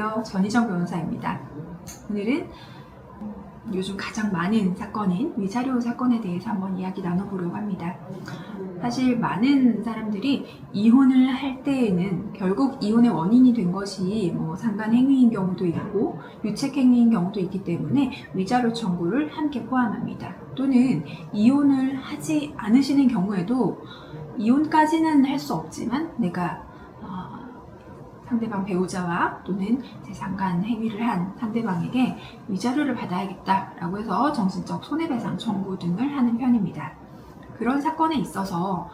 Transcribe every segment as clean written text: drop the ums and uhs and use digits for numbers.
안녕하세요. 전희정 변호사입니다. 오늘은 요즘 가장 많은 사건인 위자료 사건에 대해서 한번 이야기 나눠보려고 합니다. 사실 많은 사람들이 이혼을 할 때에는 결국 이혼의 원인이 된 것이 상간행위인 경우도 있고 유책행위인 경우도 있기 때문에 위자료 청구를 함께 포함합니다. 또는 이혼을 하지 않으시는 경우에도 이혼까지는 할 수 없지만 내가 상대방 배우자와 또는 상간 행위를 한 상대방에게 위자료를 받아야겠다라고 해서 정신적 손해배상 청구 등을 하는 편입니다. 그런 사건에 있어서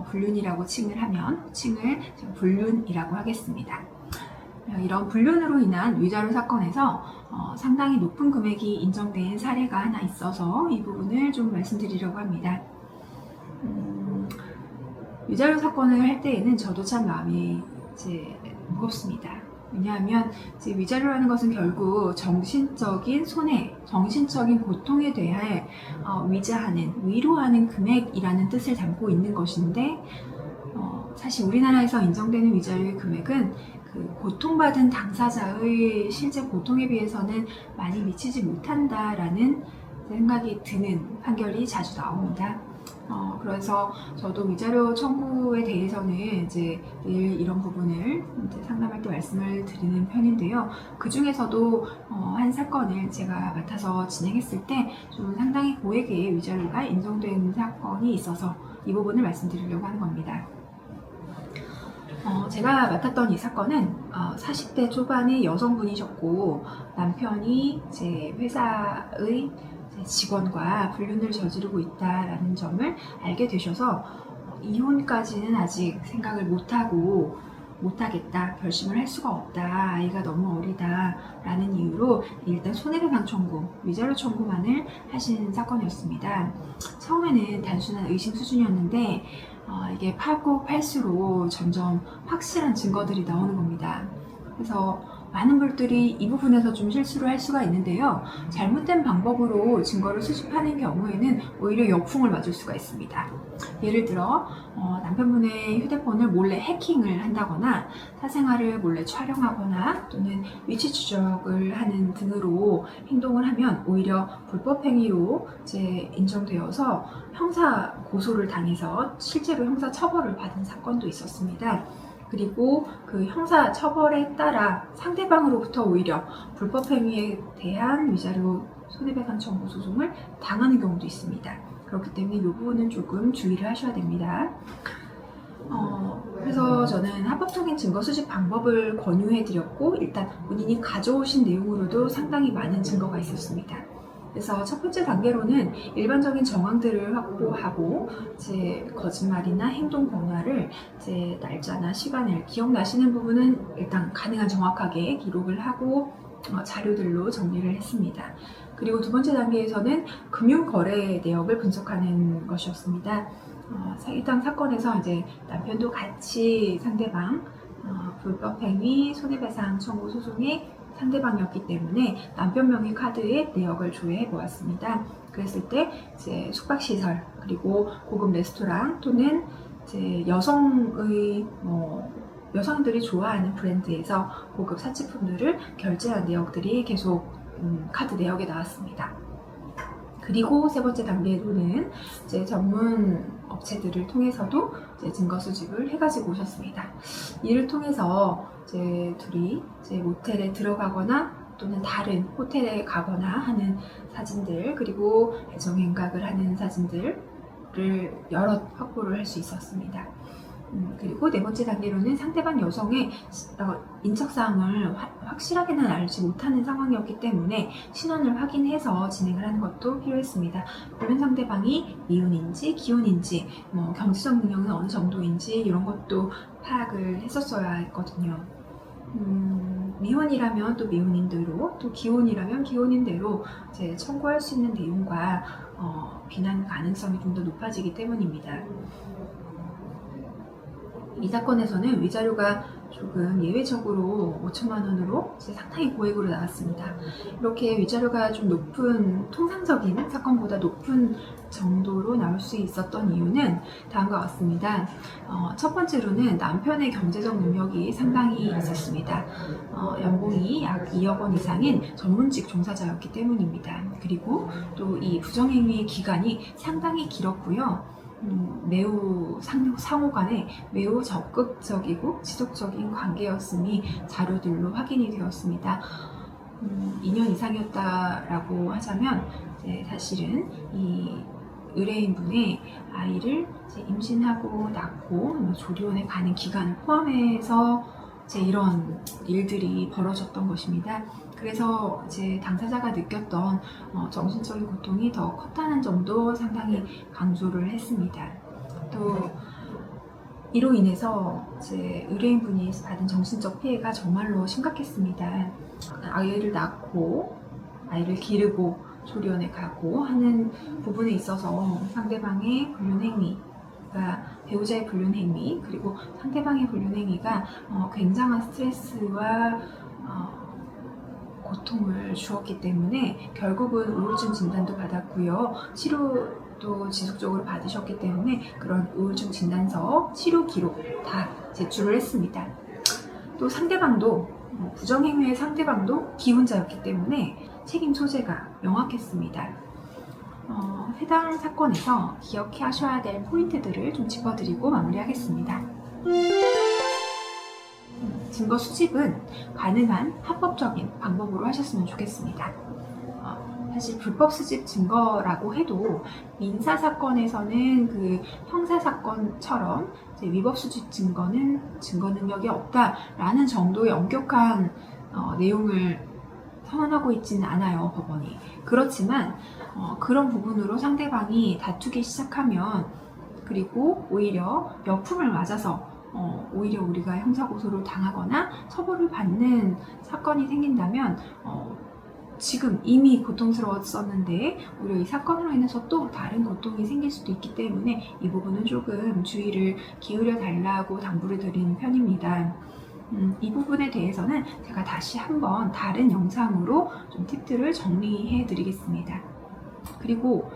불륜이라고 칭을 하면 칭을 불륜이라고 하겠습니다. 이런 불륜으로 인한 위자료 사건에서 상당히 높은 금액이 인정된 사례가 하나 있어서 이 부분을 좀 말씀드리려고 합니다. 위자료 사건을 할 때에는 저도 참 마음이 무겁습니다. 왜냐하면 위자료라는 것은 결국 정신적인 손해, 정신적인 고통에 대해 위자하는, 위로하는 금액이라는 뜻을 담고 있는 것인데 사실 우리나라에서 인정되는 위자료의 금액은 그 고통받은 당사자의 실제 고통에 비해서는 많이 미치지 못한다라는 생각이 드는 판결이 자주 나옵니다. 그래서 저도 위자료 청구에 대해서는 늘 이런 부분을 상담할 때 말씀을 드리는 편인데요. 그 중에서도 한 사건을 제가 맡아서 진행했을 때 좀 상당히 고액의 위자료가 인정된 사건이 있어서 이 부분을 말씀드리려고 하는 겁니다. 제가 맡았던 이 사건은 40대 초반의 여성분이셨고 남편이 제 회사의 직원과 불륜을 저지르고 있다라는 점을 알게 되셔서 이혼까지는 아직 생각을 못하겠다, 결심을 할 수가 없다, 아이가 너무 어리다 라는 이유로 일단 손해배상 청구, 위자료 청구만을 하신 사건이었습니다. 처음에는 단순한 의심 수준이었는데 이게 파고 팔수록 점점 확실한 증거들이 나오는 겁니다. 그래서 많은 분들이 이 부분에서 좀 실수를 할 수가 있는데요. 잘못된 방법으로 증거를 수집하는 경우에는 오히려 역풍을 맞을 수가 있습니다. 예를 들어 남편분의 휴대폰을 몰래 해킹을 한다거나 사생활을 몰래 촬영하거나 또는 위치 추적을 하는 등으로 행동을 하면 오히려 불법행위로 인정되어서 형사 고소를 당해서 실제로 형사 처벌을 받은 사건도 있었습니다. 그리고 그 형사 처벌에 따라 상대방으로부터 오히려 불법행위에 대한 위자료 손해배상 청구 소송을 당하는 경우도 있습니다. 그렇기 때문에 이 부분은 조금 주의를 하셔야 됩니다. 그래서 저는 합법적인 증거 수집 방법을 권유해드렸고 일단 본인이 가져오신 내용으로도 상당히 많은 증거가 있었습니다. 그래서 첫 번째 단계로는 일반적인 정황들을 확보하고 거짓말이나 행동 변화를 날짜나 시간을 기억나시는 부분은 일단 가능한 정확하게 기록을 하고 자료들로 정리를 했습니다. 그리고 두 번째 단계에서는 금융거래 내역을 분석하는 것이었습니다. 해당 사건에서 남편도 같이 상대방 불법행위 손해배상 청구 소송에 상대방이었기 때문에 남편 명의 카드의 내역을 조회해 보았습니다. 그랬을 때 숙박시설 그리고 고급 레스토랑 또는 여성들이 좋아하는 브랜드에서 고급 사치품들을 결제한 내역들이 계속 카드 내역에 나왔습니다. 그리고 세 번째 단계로는 전문 업체들을 통해서도 증거 수집을 해가지고 오셨습니다. 이를 통해서 둘이 모텔에 들어가거나 또는 다른 호텔에 가거나 하는 사진들 그리고 애정행각을 하는 사진들을 여럿 확보를 할 수 있었습니다. 그리고 네 번째 단계로는 상대방 여성의 인적사항을 확실하게는 알지 못하는 상황이었기 때문에 신원을 확인해서 진행을 하는 것도 필요했습니다. 불륜 상대방이 미혼인지 기혼인지 경제적 능력은 어느 정도인지 이런 것도 파악을 했었어야 했거든요. 미혼이라면 또 미혼인대로 또 기혼이라면 기혼인대로 청구할 수 있는 내용과 비난 가능성이 좀 더 높아지기 때문입니다. 이 사건에서는 위자료가 조금 예외적으로 5천만 원으로 상당히 고액으로 나왔습니다. 이렇게 위자료가 좀 높은, 통상적인 사건보다 높은 정도로 나올 수 있었던 이유는 다음과 같습니다. 첫 번째로는 남편의 경제적 능력이 상당히 있었습니다. 연봉이 약 2억 원 이상인 전문직 종사자였기 때문입니다. 그리고 또 이 부정행위의 기간이 상당히 길었고요. 매우 상호 간에 매우 적극적이고 지속적인 관계였음이 자료들로 확인이 되었습니다. 2년 이상이었다라고 하자면 사실은 이 의뢰인분의 아이를 임신하고 낳고 조리원에 가는 기간을 포함해서 이런 일들이 벌어졌던 것입니다. 그래서 당사자가 느꼈던 정신적인 고통이 더 컸다는 점도 상당히 강조를 했습니다. 또 이로 인해서 의뢰인분이 받은 정신적 피해가 정말로 심각했습니다. 아이를 낳고 아이를 기르고 조리원에 가고 하는 부분에 있어서 상대방의 불륜행위, 배우자의 불륜행위, 그리고 상대방의 불륜행위가 굉장한 스트레스와 고통을 주었기 때문에 결국은 우울증 진단도 받았고요. 치료도 지속적으로 받으셨기 때문에 그런 우울증 진단서, 치료 기록 다 제출을 했습니다. 또 상대방도, 부정행위의 상대방도 기혼자였기 때문에 책임 소재가 명확했습니다. 해당 사건에서 기억해 하셔야 될 포인트들을 좀 짚어드리고 마무리하겠습니다. 증거 수집은 가능한 합법적인 방법으로 하셨으면 좋겠습니다. 사실 불법 수집 증거라고 해도 민사 사건에서는 그 형사 사건처럼 위법 수집 증거는 증거 능력이 없다라는 정도의 엄격한 내용을 선언하고 있지는 않아요, 법원이. 그렇지만 그런 부분으로 상대방이 다투기 시작하면, 그리고 오히려 역풍을 맞아서 오히려 우리가 형사고소를 당하거나 처벌을 받는 사건이 생긴다면 지금 이미 고통스러웠었는데 오히려 이 사건으로 인해서 또 다른 고통이 생길 수도 있기 때문에 이 부분은 조금 주의를 기울여 달라고 당부를 드리는 편입니다. 이 부분에 대해서는 제가 다시 한번 다른 영상으로 좀 팁들을 정리해 드리겠습니다. 그리고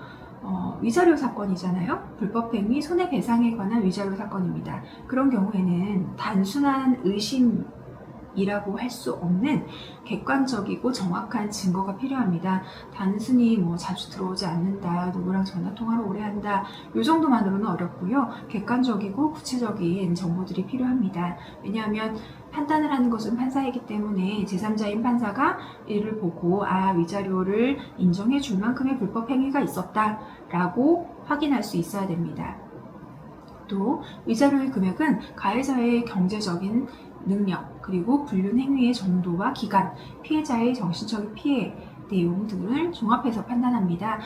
위자료 사건이잖아요. 불법행위 손해배상에 관한 위자료 사건입니다. 그런 경우에는 단순한 의심이라고 할 수 없는 객관적이고 정확한 증거가 필요합니다. 단순히 자주 들어오지 않는다, 누구랑 전화통화를 오래 한다, 이 정도만으로는 어렵고요. 객관적이고 구체적인 정보들이 필요합니다. 왜냐하면 판단을 하는 것은 판사이기 때문에 제3자인 판사가 이를 보고 위자료를 인정해 줄 만큼의 불법 행위가 있었다 라고 확인할 수 있어야 됩니다. 또 위자료의 금액은 가해자의 경제적인 능력, 그리고 불륜 행위의 정도와 기간, 피해자의 정신적인 피해 내용 등을 종합해서 판단합니다.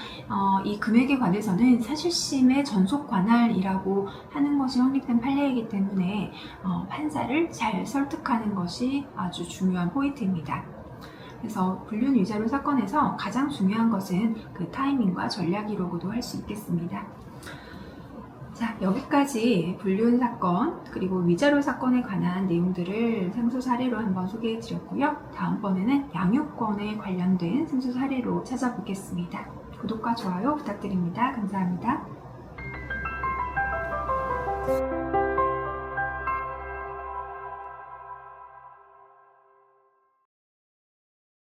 이 금액에 관해서는 사실심의 전속 관할이라고 하는 것이 확립된 판례이기 때문에 판사를 잘 설득하는 것이 아주 중요한 포인트입니다. 그래서 불륜 위자료 사건에서 가장 중요한 것은 그 타이밍과 전략이라고도 할 수 있겠습니다. 자, 여기까지 불륜 사건 그리고 위자료 사건에 관한 내용들을 상수 사례로 한번 소개해 드렸고요. 다음번에는 양육권에 관련된 상수 사례로 찾아보겠습니다. 구독과 좋아요 부탁드립니다. 감사합니다.